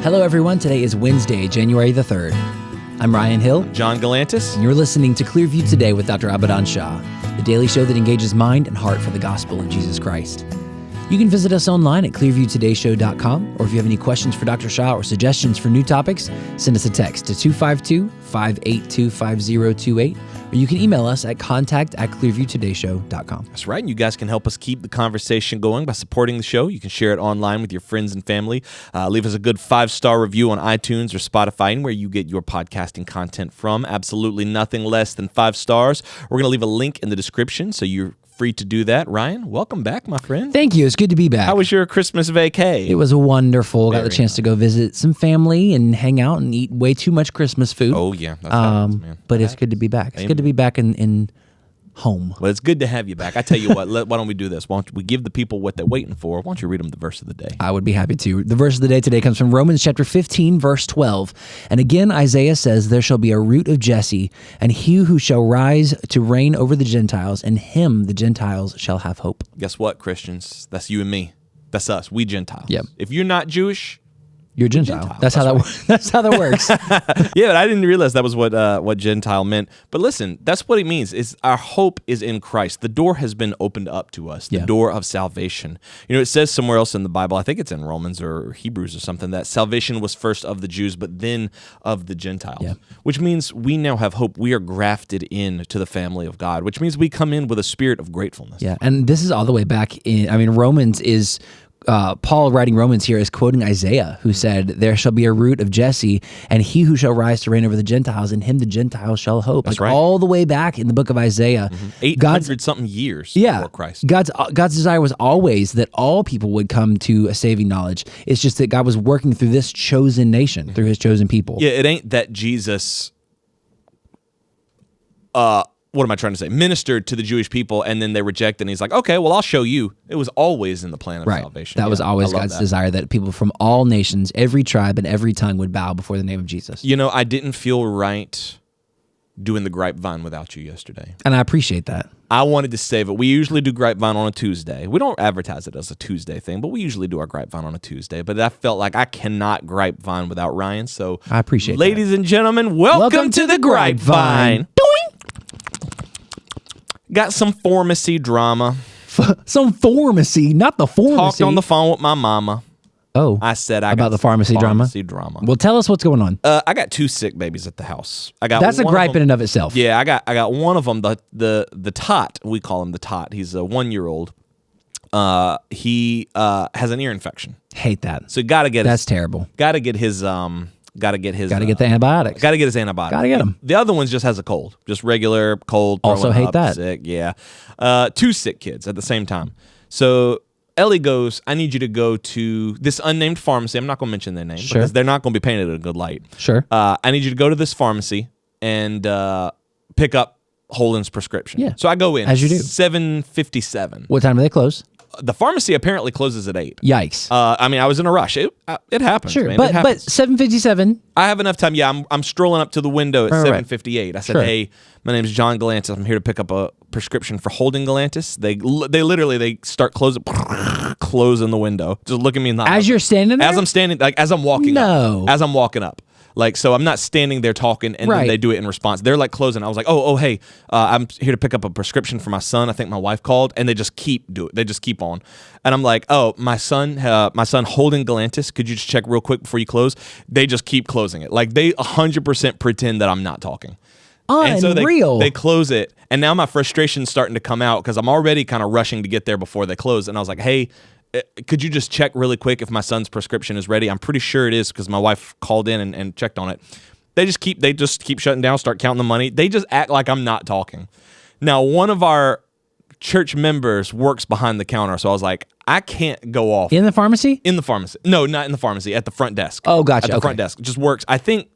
Hello, everyone. Today is Wednesday, January the 3rd. I'm Ryan Hill. John Galantis. And you're listening to Clearview Today with Dr. Abadan Shah, the daily show that engages mind and heart for the gospel of Jesus Christ. You can visit us online at clearviewtodayshow.com, or if you have any questions for Dr. Shah or suggestions for new topics, send us a text to 252-582-5028, or you can email us at contact@clearviewtodayshow.com. That's right. And you guys can help us keep the conversation going by supporting the show. You can share it online with your friends and family. Leave us a good 5-star review on iTunes or Spotify, anywhere you get your podcasting content from. Absolutely nothing less than 5 stars. We're going to leave a link in the description, so you're free to do that. Ryan, welcome back, my friend. Thank you. It's good to be back. How was your Christmas vacay? It was wonderful. Got the chance nice. to go visit some family and hang out and eat way too much Christmas food. Oh, yeah. That's happens, man. But it's good to be back. It's good to be back in home. Well, it's good to have you back. I tell you what, why don't we do this? Why don't we give the people what they're waiting for? Why don't you read them the verse of the day? I would be happy to. The verse of the day today comes from Romans chapter 15, verse 12. And again, Isaiah says, "There shall be a root of Jesse, and he who shall rise to reign over the Gentiles, and him the Gentiles shall have hope." Guess what, Christians? That's you and me. That's us. We Gentiles. Yep. If you're not Jewish, You're Gentile. That's how that works. That's how that works. yeah, but I didn't realize that was what Gentile meant. But listen, that's what it means. Is our hope is in Christ. The door has been opened up to us. The door of salvation. You know, it says somewhere else in the Bible, I think it's in Romans or Hebrews or something, that salvation was first of the Jews, but then of the Gentiles. Yeah. Which means we now have hope. We are grafted in to the family of God, which means we come in with a spirit of gratefulness. Yeah, and this is all the way back in, Romans is... Paul writing Romans here is quoting Isaiah, who said, "There shall be a root of Jesse, and he who shall rise to reign over the Gentiles, in him the Gentiles shall hope." That's like right. All the way back in the book of Isaiah. 800-something years before Christ. God's desire was always that all people would come to a saving knowledge. It's just that God was working through this chosen nation, through his chosen people. Yeah, it ain't that Jesus... what am I trying to say? Ministered to the Jewish people, and then they rejected, and he's like, okay, well, I'll show you. It was always in the plan of salvation. That was always God's desire, that people from all nations, every tribe, and every tongue would bow before the name of Jesus. You know, I didn't feel right doing the grapevine without you yesterday. And I appreciate that. I wanted to save it. We usually do grapevine on a Tuesday. We don't advertise it as a Tuesday thing, but we usually do our grapevine on a Tuesday. But I felt like I cannot grapevine without Ryan, so I appreciate ladies and gentlemen, welcome to the grapevine. Got some pharmacy drama. Some pharmacy, not the pharmacy. Talked on the phone with my mama. Oh, I said I about got the pharmacy drama. Well, tell us what's going on. I got 2 sick babies at the house. That's a gripe in and of itself. Yeah, I got one of them. The tot, we call him the tot. He's a 1-year-old. He has an ear infection. Hate that. So got to get. That's terrible. Got to get his. Got to get the antibiotics. Got to get his antibiotics. Got to get them. The other one just has a cold, just regular cold. Also hate that. Sick, yeah. 2 sick kids at the same time. So Ellie goes, "I need you to go to this unnamed pharmacy." I'm not going to mention their name because they're not going to be painted in a good light. Sure. I need you to go to this pharmacy and pick up Holden's prescription. Yeah. So I go in. As you do. 7:57. What time do they close? The pharmacy apparently closes at 8. Yikes. I mean, I was in a rush. It happens, Sure, man. but It happens. 7:57. I have enough time. Yeah, I'm strolling up to the window at 7:58. I said, Sure. "Hey, my name's John Galantis. I'm here to pick up a prescription for Holden Galantis." They literally start closing the window. Just look at me in the eye. As you're standing there? As I'm standing, like as I'm walking No. up. As I'm walking up. Like, so I'm not standing there talking and then they do it in response. They're like closing. I was like, oh, hey, I'm here to pick up a prescription for my son. I think my wife called, and they just keep doing it. They just keep on. And I'm like, oh, my son Holden Galantis, could you just check real quick before you close? They just keep closing it. Like, they 100% pretend that I'm not talking. And so they close it, and now my frustration's starting to come out because I'm already kind of rushing to get there before they close. And I was like, hey, could you just check really quick if my son's prescription is ready? I'm pretty sure it is because my wife called in and checked on it. They just keep shutting down, start counting the money. They just act like I'm not talking. Now, one of our church members works behind the counter, so I was like, I can't go off. In the pharmacy? In the pharmacy. No, not in the pharmacy, at the front desk. Oh, gotcha. At the front desk. It just works. I think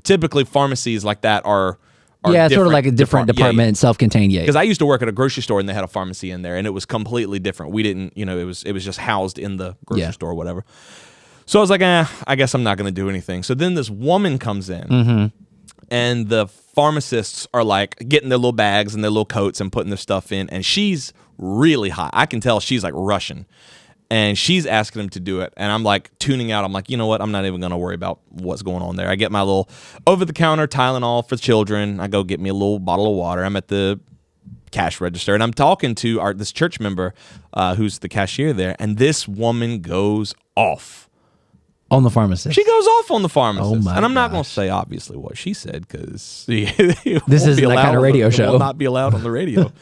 typically pharmacies like that are it's sort of like a different department, self-contained. Yeah, because I used to work at a grocery store and they had a pharmacy in there, and it was completely different. We didn't, it was just housed in the grocery store or whatever. So I was like, I guess I'm not going to do anything. So then this woman comes in, and the pharmacists are like getting their little bags and their little coats and putting their stuff in, and she's really hot. I can tell she's like rushing. and she's asking him to do it, and I'm like tuning out. I'm like, you know what? I'm not even going to worry about what's going on there. I get my little over-the-counter Tylenol for children. I go get me a little bottle of water. I'm at the cash register, and I'm talking to this church member who's the cashier there, and this woman goes off. On the pharmacist. She goes off on the pharmacist. Oh my and I'm not going to gosh. say, obviously, what she said, because This isn't that kind of radio show. It will not be allowed on the radio.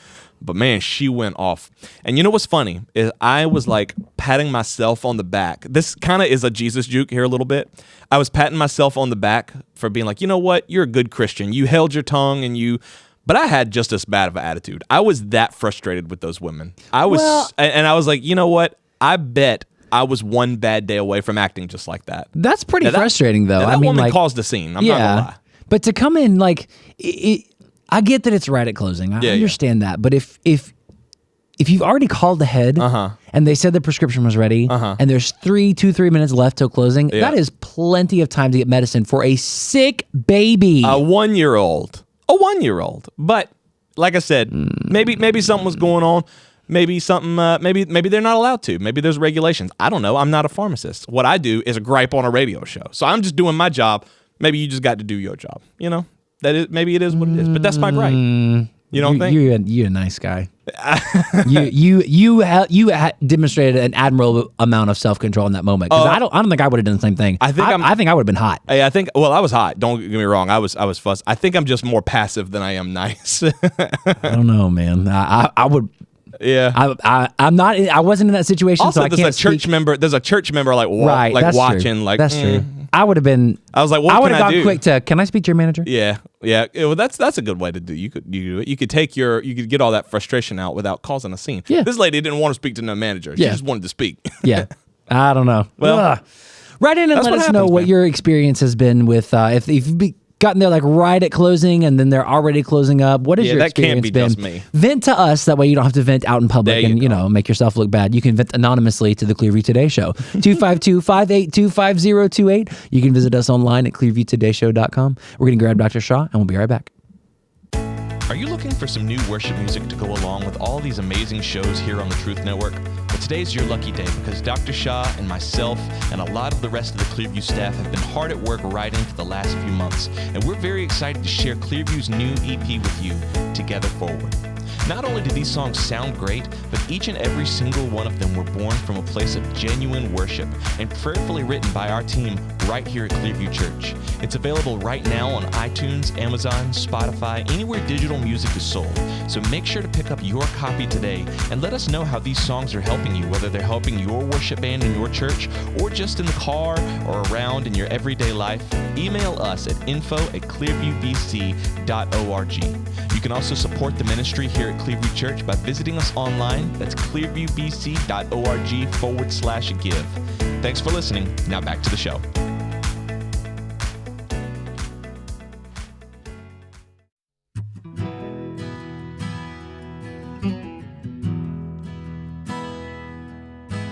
But, man, she went off. And you know what's funny? Is I was, like, patting myself on the back. This kind of is a Jesus juke here a little bit. I was patting myself on the back for being like, you know what? You're a good Christian. You held your tongue and you... But I had just as bad of an attitude. I was that frustrated with those women. I was like, you know what? I bet I was one bad day away from acting just like that. That's pretty frustrating, though. That woman caused a scene. I'm not gonna lie. But to come in like, I get that it's right at closing. I understand that. But if you've already called ahead and they said the prescription was ready and there's 3 minutes left till closing, that is plenty of time to get medicine for a sick baby. A 1-year-old. A 1-year-old. But like I said, maybe something was going on. Maybe something. Maybe they're not allowed to. Maybe there's regulations. I don't know. I'm not a pharmacist. What I do is a gripe on a radio show. So I'm just doing my job. Maybe you just got to do your job. You know, maybe it is what it is. But that's my gripe. You don't think? You're a nice guy. you demonstrated an admirable amount of self-control in that moment. Because I don't think I would have done the same thing. I think I would have been hot. I was hot. Don't get me wrong. I was fussed. I think I'm just more passive than I am nice. I don't know, man. I would. Yeah, I'm not. I wasn't in that situation, also, so I can't. There's a church member like watching. True. Like that's true. I would have been. I was like, what I would can have I gone do? quick to. Can I speak to your manager? Yeah. Well, that's a good way to do. You could get all that frustration out without causing a scene. Yeah. This lady didn't want to speak to no manager. She just wanted to speak. Yeah. I don't know. Well, write in and let us know what your experience has been with if you've gotten there like right at closing and then they're already closing up. What has your experience been? That can't be just me. Vent to us. That way you don't have to vent out in public and make yourself look bad. You can vent anonymously to the Clearview Today Show. 252-582-5028. You can visit us online at clearviewtodayshow.com. We're going to grab Dr. Shah and we'll be right back. Are you looking for some new worship music to go along with all these amazing shows here on the Truth Network? Well, today's your lucky day because Dr. Shah and myself and a lot of the rest of the Clearview staff have been hard at work writing for the last few months, and we're very excited to share Clearview's new EP with you, Together Forward. Not only do these songs sound great, but each and every single one of them were born from a place of genuine worship and prayerfully written by our team right here at Clearview Church. It's available right now on iTunes, Amazon, Spotify, anywhere digital music is sold. So make sure to pick up your copy today and let us know how these songs are helping you, whether they're helping your worship band in your church or just in the car or around in your everyday life. Email us at info@clearviewbc.org. You can also support the ministry here at Clearview Church by visiting us online. That's clearviewbc.org/give. Thanks for listening. Now back to the show.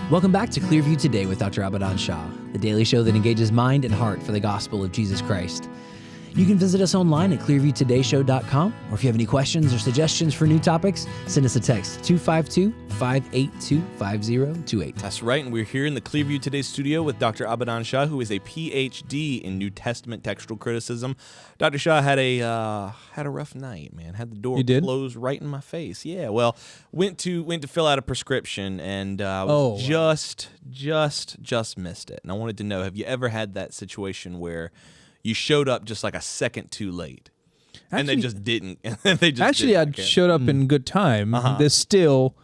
Welcome back to Clearview Today with Dr. Abadan Shah, the daily show that engages mind and heart for the gospel of Jesus Christ. You can visit us online at clearviewtodayshow.com, or if you have any questions or suggestions for new topics, send us a text 252-582-5028. That's right, and we're here in the Clearview Today studio with Dr. Abadan Shah, who is a PhD in New Testament textual criticism. Dr. Shah had a rough night, man. Had the door closed right in my face. Yeah, well, went to fill out a prescription and just missed it. And I wanted to know, have you ever had that situation where you showed up just like a second too late, and they just didn't? I showed up in good time. They still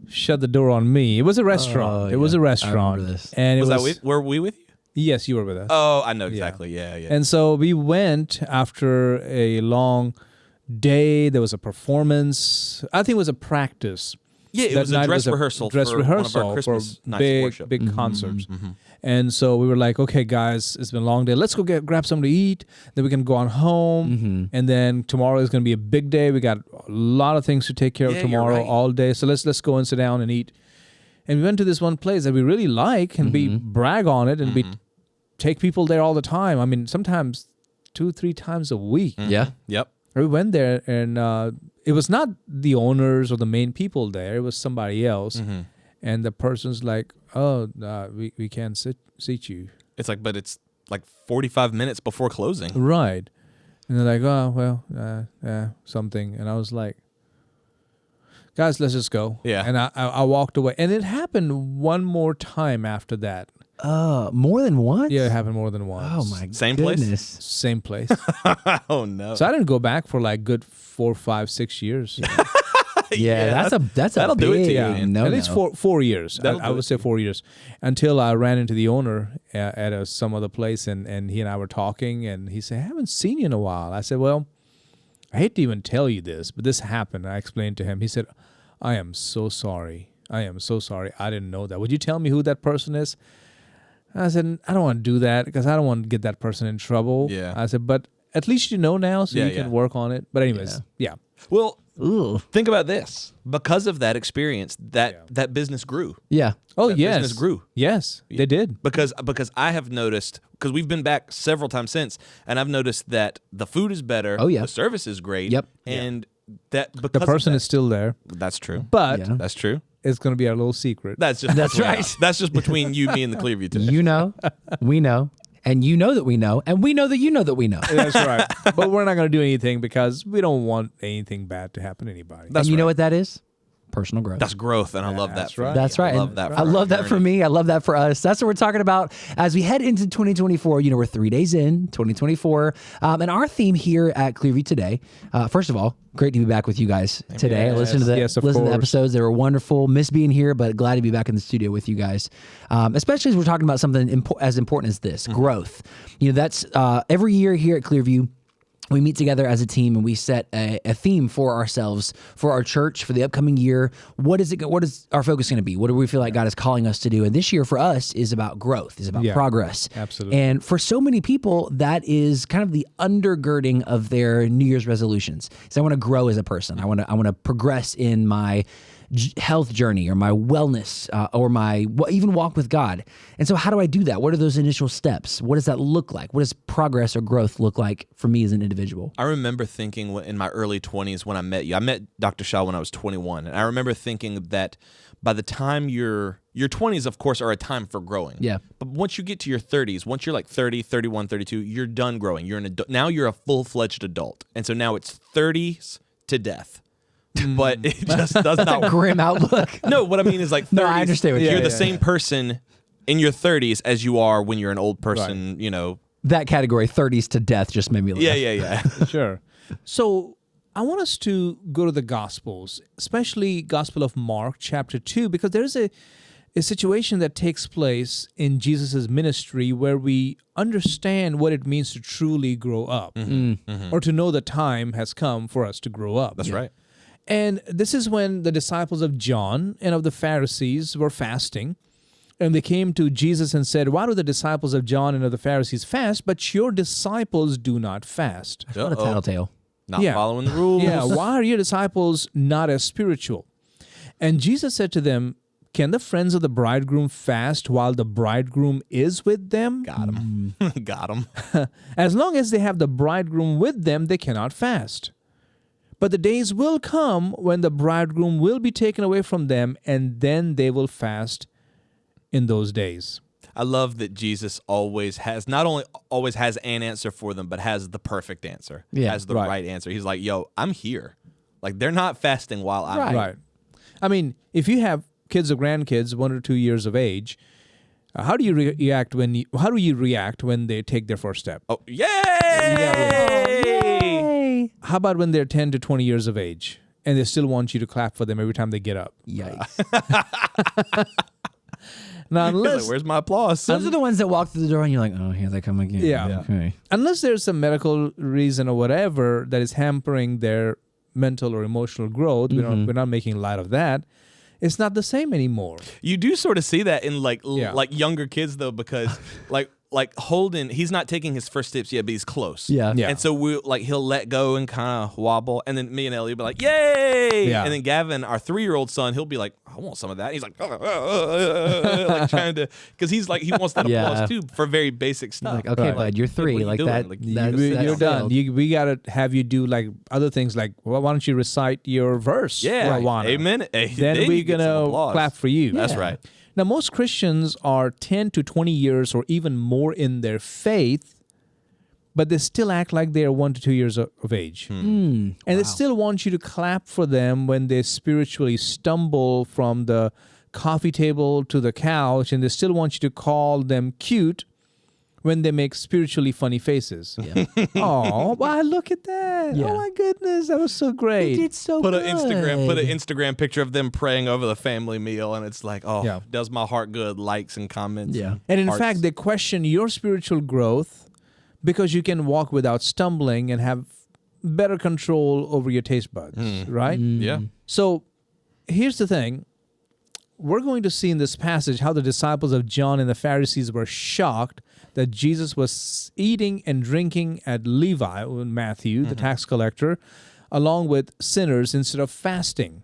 shut the door on me. It was a restaurant. It was a restaurant. And were we with you? Yes, you were with us. Oh, I know exactly. Yeah. And so we went after a long day. There was a performance. I think it was a practice. Yeah, it was a dress rehearsal for one of our Christmas nights of worship. Big concerts. And so we were like, okay, guys, it's been a long day. Let's go grab something to eat. Then we can go on home. And then tomorrow is going to be a big day. We got a lot of things to take care of tomorrow all day. So let's go and sit down and eat. And we went to this one place that we really like, and we brag on it, and we take people there all the time. I mean, sometimes 2-3 times a week. Yeah. Yep. We went there, and it was not the owners or the main people there. It was somebody else. and the person's like, "Oh, we can't seat you." It's like, but it's like 45 minutes before closing. Right. And they're like, "Oh, well, something." And I was like, "Guys, let's just go." Yeah. And I walked away. And it happened one more time after that. More than once? Yeah, it happened more than once. Oh, my Same place? goodness. Same place. Oh no. So I didn't go back for like good 4, 5, 6 years. Yeah, that's that'll big do it to you, Yeah, no. at least 4 years. That'll I do would it say 4 years, until I ran into the owner at some other place, and he and I were talking, and he said, "I haven't seen you in a while." I said, "Well, I hate to even tell you this, but this happened." I explained to him. He said, "I am so sorry. I am so sorry. I didn't know that. Would you tell me who that person is?" I said, "I don't want to do that because I don't want to get that person in trouble." Yeah. I said, "But at least you know now, so you can work on it." But anyways, yeah. Well, Ooh. think about this. Because of that experience, that business grew. Yeah. Oh, That yes. business grew. Yes, they did. Because I have noticed, because we've been back several times since, and I've noticed that the food is better. Oh, yeah. The service is great. Yep. And that because The person of is still there, that, that's true. but Yeah. That's true. it's going to be our little secret. That's just That's between right. us. That's just between you, me, and the Clearview today. You know, we know, and you know that we know, and we know that you know that we know. That's right. But we're not going to do anything because we don't want anything bad to happen to anybody. That's and you know right. what that is? Personal growth. That's growth, and I love that. That's for right. me. That's right. I love And that. I love that for me. I love that for us. That's what we're talking about as we head into 2024. You know, we're 3 days in 2024. And our theme here at Clearview Today, first of all, great to be back with you guys today. Yes. Listen to the Yes, of listen to the course. episodes. They were wonderful. Miss being here, but glad to be back in the studio with you guys. Especially as we're talking about something as important as this, growth. You know, that's every year here at Clearview, we meet together as a team and we set a theme for ourselves, for our church, for the upcoming year. What is our focus going to be? What do we feel like God is calling us to do? And this year for us is about growth, is about progress. Absolutely. And for so many people, that is kind of the undergirding of their New Year's resolutions. So I want to grow as a person. I want to progress in my health journey or my wellness or my even walk with God. And so how do I do that? What are those initial steps? What does that look like? What does progress or growth look like for me as an individual? I remember thinking in my early 20s when I met you. I met Dr. Shah when I was 21, and I remember thinking that by the time your 20s, of course, are a time for growing. Yeah. But once you get to your 30s, once you're like 30, 31, 32, you're done growing. You're an adult. Now you're a full-fledged adult. And so now it's 30s to death. But it just does not. Grim outlook. No, what I mean is like 30s. No, I understand what you're you're the same person in your 30s as you are when you're an old person, you know. That category, 30s to death, just made me laugh. Yeah. Sure. So I want us to go to the Gospels, especially Gospel of Mark, chapter 2, because there's a situation that takes place in Jesus' ministry where we understand what it means to truly grow up or to know the time has come for us to grow up. That's right. And this is when the disciples of John and of the Pharisees were fasting. And they came to Jesus and said, "Why do the disciples of John and of the Pharisees fast, but your disciples do not fast?" What a tattletale. Not following the rules. Yeah, why are your disciples not as spiritual? And Jesus said to them, "Can the friends of the bridegroom fast while the bridegroom is with them? Got him. Got him. As long as they have the bridegroom with them, they cannot fast. But the days will come when the bridegroom will be taken away from them, and then they will fast in those days." I love that Jesus always has, not only always has an answer for them, but has the perfect answer. Yeah, has the right answer. He's like, yo, I'm here. Like, they're not fasting while I'm here. Right. I mean, if you have kids or grandkids 1 or 2 years of age, how do you react when they take their first step? Oh, yay! Yay! How about when they're 10 to 20 years of age and they still want you to clap for them every time they get up? Yikes. Now, He's unless like, where's my applause? Those are the ones that walk through the door and you're like, oh, here they come again. Yeah. Okay. unless there's some medical reason or whatever that is hampering their mental or emotional growth, we're not making light of that. It's not the same anymore. You do sort of see that in like younger kids though, because like like Holden, he's not taking his first steps yet, but he's close. Yeah. Yeah. And so he'll let go and kind of wobble, and then me and Ellie will be like, "Yay!" Yeah. And then Gavin, our 3-year-old son, he'll be like, "I want some of that." And he's like, like trying to, because he's like he wants that applause too for very basic stuff. Like, okay, bud, you're 3. What are you Like doing? that. Like, You're done. We gotta have you do like other things, like, well, why don't you recite your verse? Yeah, Rawana? amen. Then you we're get some gonna applause. clap for you. That's right. Now, most Christians are 10 to 20 years or even more in their faith, but they still act like they are 1 to 2 years of age. And they still want you to clap for them when they spiritually stumble from the coffee table to the couch, and they still want you to call them cute when they make spiritually funny faces. Yeah. Oh, wow, look at that. Yeah. Oh, my goodness. That was so great. It's so Put good. an Instagram picture of them praying over the family meal, and it's like, oh, Yeah. does my heart good? Likes and comments. Yeah. And in hearts. fact, they question your spiritual growth because you can walk without stumbling and have better control over your taste buds, right? Yeah. So here's the thing. We're going to see in this passage how the disciples of John and the Pharisees were shocked that Jesus was eating and drinking at Levi, Matthew, the tax collector, along with sinners instead of fasting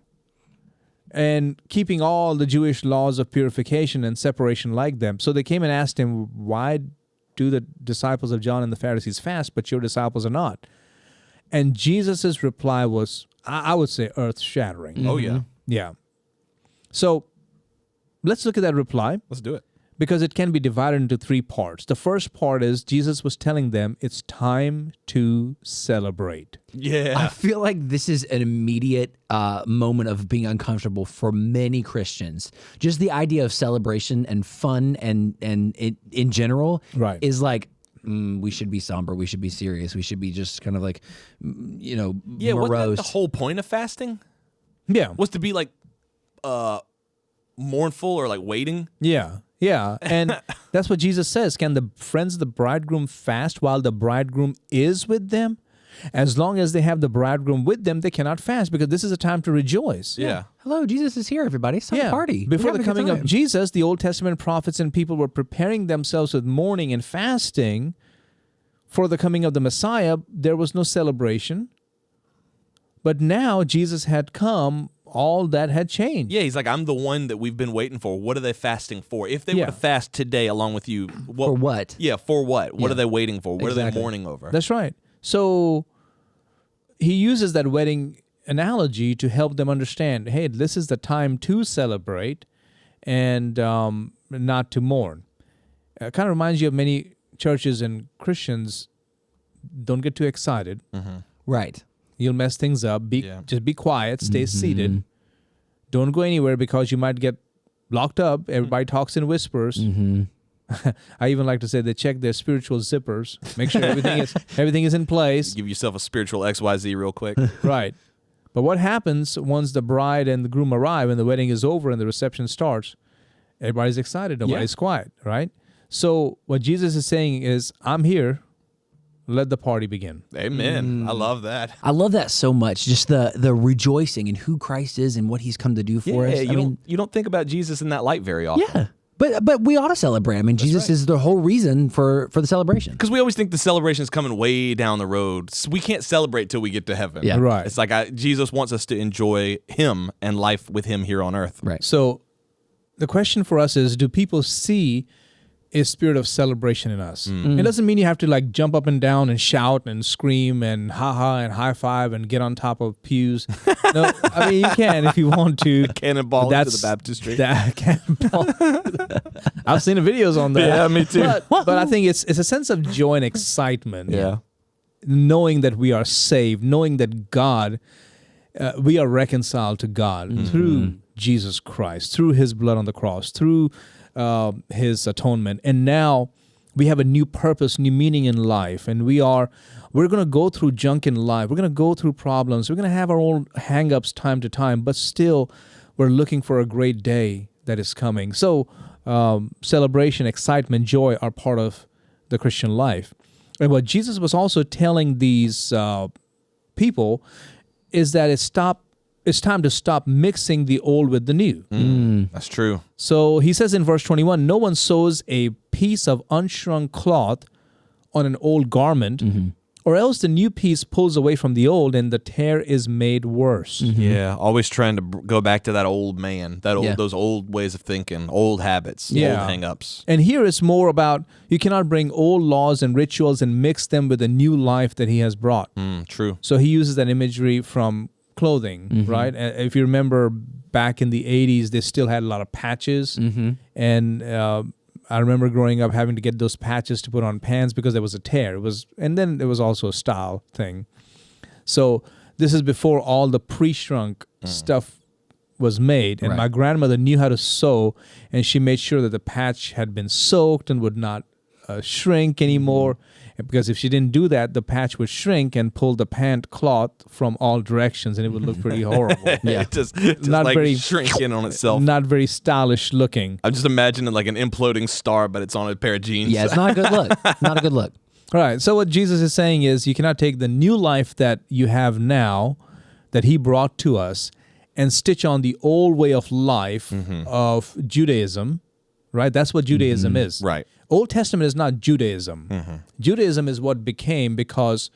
and keeping all the Jewish laws of purification and separation like them. So they came and asked him, why do the disciples of John and the Pharisees fast, but your disciples are not? And Jesus' reply was, I would say, earth-shattering. Oh, yeah. Yeah. So let's look at that reply, Let's do it. because it can be divided into 3 parts. The first part is Jesus was telling them it's time to celebrate. Yeah. I feel like this is an immediate moment of being uncomfortable for many Christians. Just the idea of celebration and fun and in general Right. is like, we should be somber. We should be serious. We should be just kind of like, Yeah, wasn't morose. that the whole point of fasting? Yeah. Was to be like mournful or like waiting? Yeah. Yeah. And that's what Jesus says. Can the friends of the bridegroom fast while the bridegroom is with them? As long as they have the bridegroom with them, they cannot fast, because this is a time to rejoice. Yeah. Hello, Jesus is here, everybody. It's time to party. Before We're the having a coming good of time. Jesus, the Old Testament prophets and people were preparing themselves with mourning and fasting for the coming of the Messiah. There was no celebration. But now Jesus had come, all that had changed. Yeah, he's like, I'm the one that we've been waiting for. What are they fasting for? If they Yeah. were to fast today along with you, For what? Yeah, for what? What Yeah. are they waiting for? What are Exactly. they mourning over? That's right. So he uses that wedding analogy to help them understand, hey, this is the time to celebrate and not to mourn. It kind of reminds you of many churches and Christians. Don't get too excited. Right. You'll mess things up. Yeah. Just be quiet. Stay seated. Don't go anywhere, because you might get locked up. Everybody talks in whispers. I even like to say they check their spiritual zippers, make sure everything is in place. Give yourself a spiritual XYZ real quick. Right. But what happens once the bride and the groom arrive and the wedding is over and the reception starts? Everybody's excited. Nobody's quiet, right? So what Jesus is saying is, I'm here. Let the party begin. Amen. I love that. I love that so much. Just the rejoicing in who Christ is and what he's come to do for us. You don't think about Jesus in that light very often. Yeah. But we ought to celebrate. I mean, Jesus right. is the whole reason for the celebration. Because we always think the celebration is coming way down the road. So we can't celebrate till we get to heaven. Yeah. Right. It's like Jesus wants us to enjoy him and life with him here on earth. Right. So the question for us is, do people see a spirit of celebration in us? It doesn't mean you have to like jump up and down and shout and scream and ha-ha and high-five and get on top of pews. No, I mean, you can if you want to. Cannonball into That's the baptistry. That cannonball. I've seen the videos on that. Yeah, me too. But I think it's a sense of joy and excitement. Yeah. Knowing that we are saved, knowing that God, we are reconciled to God through Jesus Christ, through his blood on the cross, through his atonement. And now we have a new purpose, new meaning in life. And we're going to go through junk in life. We're going to go through problems. We're going to have our own hang-ups time to time, but still we're looking for a great day that is coming. So celebration, excitement, joy are part of the Christian life. And what Jesus was also telling these people is that it's time to stop mixing the old with the new. That's true. So he says in verse 21, no one sews a piece of unshrunk cloth on an old garment, or else the new piece pulls away from the old and the tear is made worse. Yeah, always trying to go back to that old man, those old ways of thinking, old habits, old hang-ups. And here it's more about you cannot bring old laws and rituals and mix them with the new life that he has brought. True. So he uses that imagery from clothing, right? If you remember back in the 80s, they still had a lot of patches. And I remember growing up having to get those patches to put on pants because there was a tear. And then there was also a style thing. So this is before all the pre-shrunk stuff was made. And my grandmother knew how to sew, and she made sure that the patch had been soaked and would not shrink anymore. Because if she didn't do that, the patch would shrink and pull the pant cloth from all directions, and it would look pretty horrible. It just not like very shrinking on itself. Not very stylish looking. I'm just imagining like an imploding star, but it's on a pair of jeans. Yeah, it's not a good look. Not a good look. All right. So what Jesus is saying is you cannot take the new life that you have now, that he brought to us, and stitch on the old way of life of Judaism, right? That's what Judaism is. Right. Old Testament is not Judaism. Judaism is what became because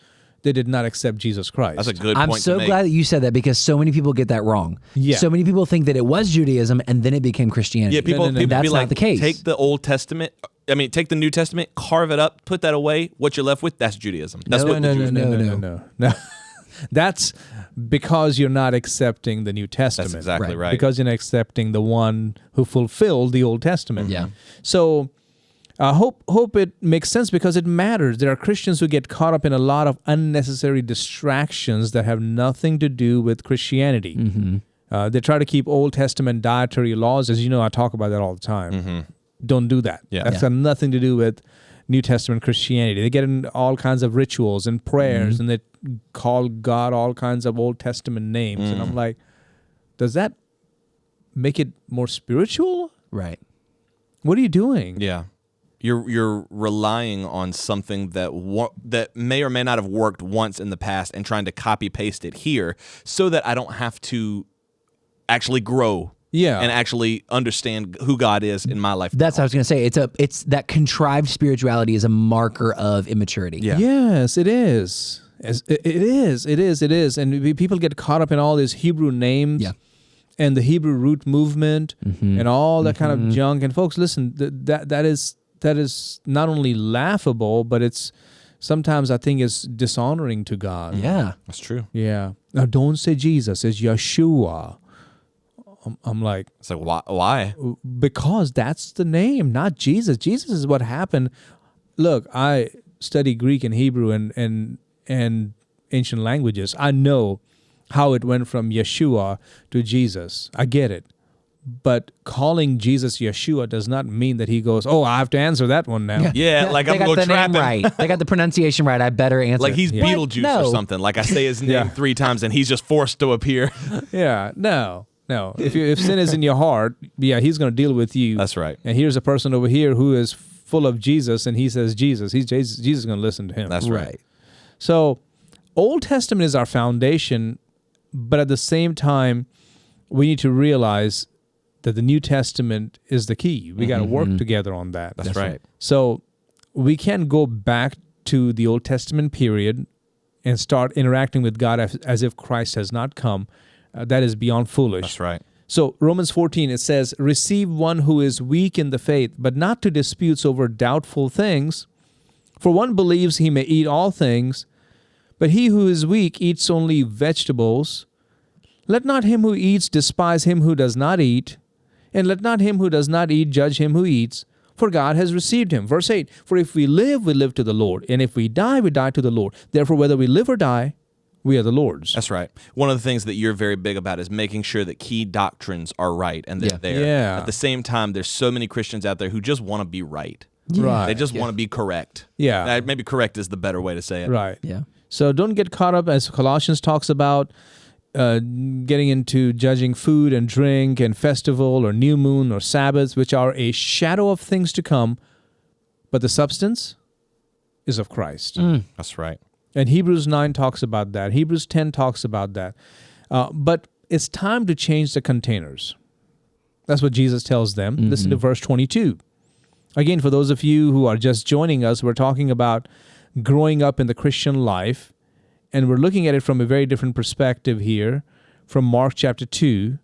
they did not accept Jesus Christ. That's a good point. I'm so glad that you said that because so many people get that wrong. Yeah. So many people think that it was Judaism and then it became Christianity. Yeah, people That's be not like, the case. take the Old Testament, take the New Testament, carve it up, put that away. What you're left with, that's Judaism. That's what the Jews did. No. That's because you're not accepting the New Testament. That's exactly right. Because you're not accepting the one who fulfilled the Old Testament. Yeah. So I hope it makes sense because it matters. There are Christians who get caught up in a lot of unnecessary distractions that have nothing to do with Christianity. They try to keep Old Testament dietary laws. As you know, I talk about that all the time. Don't do that. That's got nothing to do with New Testament Christianity. They get in all kinds of rituals and prayers, and they call God all kinds of Old Testament names. And I'm like, does that make it more spiritual? Right. What are you doing? Yeah. You're relying on something that may or may not have worked once in the past and trying to copy paste it here so that I don't have to actually grow and actually understand who God is in my life. That's what I was going to say. It's that contrived spirituality is a marker of immaturity. Yeah. Yes, it is. It is. And people get caught up in all these Hebrew names and the Hebrew root movement and all that kind of junk. And folks, listen, that is not only laughable, but it's sometimes I think it's dishonoring to God. Yeah. That's true. Yeah. Now don't say Jesus, it's Yeshua. I'm like, it's like why? Because that's the name, not Jesus. Jesus is what happened. Look, I study Greek and Hebrew and ancient languages. I know how it went from Yeshua to Jesus. I get it. But calling Jesus Yeshua does not mean that he goes, I have to answer that one now. Yeah, like I'm going to trap him. Right. They got the pronunciation right. I better answer. Like he's Beetlejuice or something. Like I say his name 3 times and he's just forced to appear. No. If sin is in your heart, he's going to deal with you. That's right. And here's a person over here who is full of Jesus, and he says Jesus. Jesus is going to listen to him. That's right. So Old Testament is our foundation, but at the same time, we need to realize that the New Testament is the key. We got to work together on that. That's right. So we can't go back to the Old Testament period and start interacting with God as if Christ has not come. That is beyond foolish. That's right. So Romans 14, it says, receive one who is weak in the faith, but not to disputes over doubtful things. For one believes he may eat all things, but he who is weak eats only vegetables. Let not him who eats despise him who does not eat, and let not him who does not eat judge him who eats, for God has received him. Verse 8, for if we live to the Lord, and if we die to the Lord. Therefore, whether we live or die, we are the Lord's. That's right. One of the things that you're very big about is making sure that key doctrines are right and they're there. Yeah. At the same time, there's so many Christians out there who just want to be right. Right. They just want to be correct. Yeah. Maybe correct is the better way to say it. Right. Yeah. So don't get caught up, as Colossians talks about, getting into judging food and drink and festival or new moon or Sabbaths, which are a shadow of things to come, but the substance is of Christ. That's right. And Hebrews 9 talks about that. Hebrews 10 talks about that. But it's time to change the containers. That's what Jesus tells them. Listen to verse 22. Again, for those of you who are just joining us, we're talking about growing up in the Christian life, and we're looking at it from a very different perspective here from Mark chapter 2.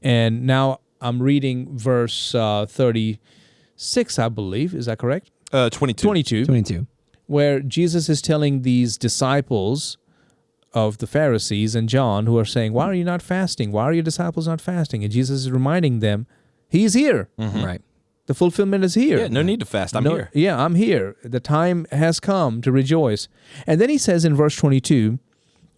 And now I'm reading verse 36, I believe. Is that correct? 22. 22. Where Jesus is telling these disciples of the Pharisees and John who are saying, why are you not fasting? Why are your disciples not fasting? And Jesus is reminding them, he's here. Mm-hmm. Right. The fulfillment is here. Yeah, no need to fast. I'm here. Yeah, I'm here. The time has come to rejoice. And then he says in verse 22,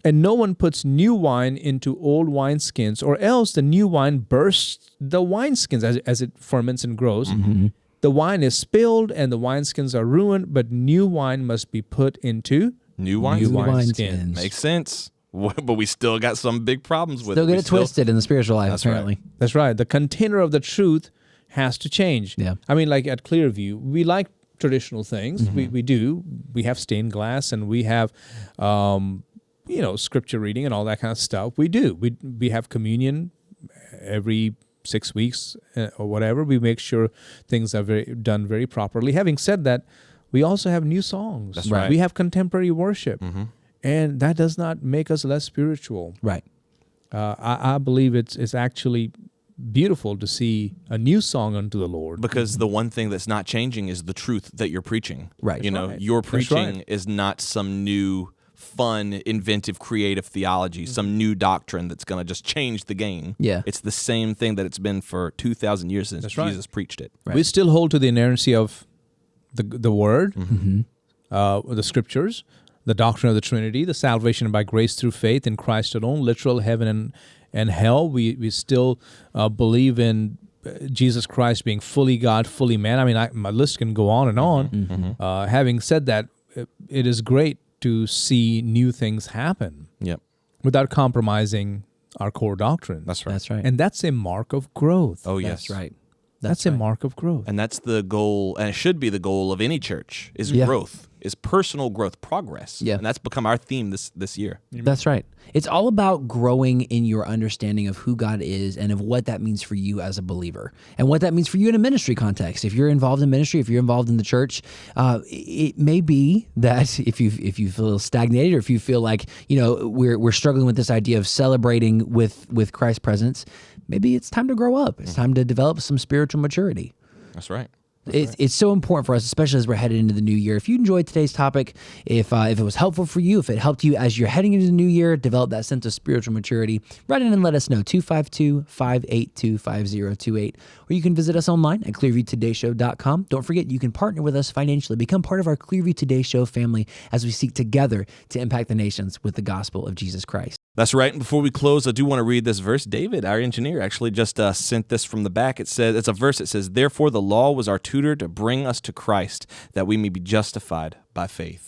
and no one puts new wine into old wineskins, or else the new wine bursts the wineskins as it ferments and grows. Mm-hmm. The wine is spilled and the wineskins are ruined, but new wine must be put into New wineskins. wineskins. Makes sense. But we still got some big problems with it. Still get it twisted in the spiritual life, apparently. Right. That's right. The container of the truth has to change. Yeah. I mean, like at Clearview, we like traditional things. Mm-hmm. We do. We have stained glass and we have, scripture reading and all that kind of stuff. We do. We have communion every 6 weeks or whatever. We make sure things are done very properly. Having said that, we also have new songs. That's right. We have contemporary worship. Mm-hmm. And that does not make us less spiritual. Right. I believe it's actually beautiful to see a new song unto the Lord. Because the one thing that's not changing is the truth that you're preaching. Right. Your preaching is not some new, fun, inventive, creative theology, some new doctrine that's going to just change the game. Yeah. It's the same thing that it's been for 2,000 years since Jesus preached it. Right. We still hold to the inerrancy of the Word, Mm-hmm. the Scriptures, the doctrine of the Trinity, the salvation by grace through faith in Christ alone, literal heaven and hell. We still believe in Jesus Christ being fully God, fully man. I mean, my list can go on and on. Mm-hmm. Having said that, it is great to see new things happen Yep. without compromising our core doctrine. That's right. That's right. And that's a mark of growth. Oh, yes. That's right. That's a mark of growth. And that's the goal, and it should be the goal of any church, is Yeah. growth, is personal growth, progress. Yeah. And that's become our theme this year. That's right. It's all about growing in your understanding of who God is and of what that means for you as a believer and what that means for you in a ministry context. If you're involved in ministry, if you're involved in the church, it may be that if you feel stagnated or if you feel like, we're struggling with this idea of celebrating with Christ's presence, maybe it's time to grow up. It's time to develop some spiritual maturity. That's right. It's so important for us, especially as we're headed into the new year. If you enjoyed today's topic, if it was helpful for you, if it helped you as you're heading into the new year, develop that sense of spiritual maturity, write in and let us know, 252-582-5028. Or you can visit us online at clearviewtodayshow.com. Don't forget, you can partner with us financially. Become part of our Clearview Today Show family as we seek together to impact the nations with the gospel of Jesus Christ. That's right. And before we close, I do want to read this verse. David, our engineer, actually just sent this from the back. It's a verse that says, "Therefore the law was our tutor to bring us to Christ, that we may be justified by faith."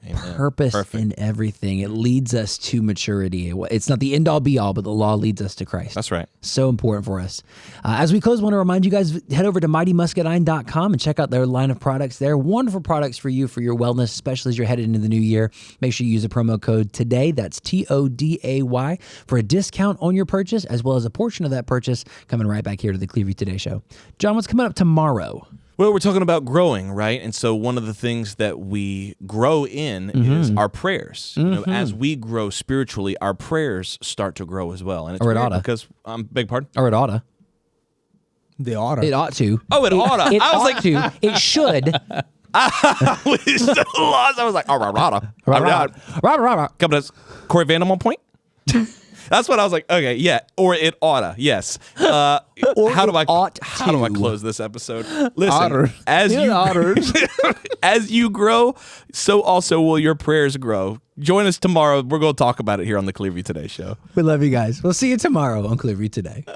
Amen. Purpose Perfect. in everything. It leads us to maturity. It's not the end-all, be-all, but the law leads us to Christ. That's right. So important for us. As we close, I want to remind you guys, head over to mightymuscadine.com and check out their line of products there. Wonderful products for you, for your wellness, especially as you're headed into the new year. Make sure you use the promo code TODAY, that's TODAY, for a discount on your purchase, as well as a portion of that purchase coming right back here to the Clearview Today Show. John, what's coming up tomorrow? Well, we're talking about growing, right? And so one of the things that we grow in is our prayers. As we grow spiritually, our prayers start to grow as well. And it's Or it weird oughta. because, beg pardon? Or it oughta. They oughta. It ought to. Oh, it oughta. It I was ought like, to. It should. I was so lost. I was like, oh, oughta. Couple of Corey Vandam on point? That's what I was like. Okay, yeah, or it oughta. Yes. How do I close this episode? Listen, Otter. as You're you otters. as you grow, so also will your prayers grow. Join us tomorrow. We're going to talk about it here on the Clearview Today Show. We love you guys. We'll see you tomorrow on Clearview Today.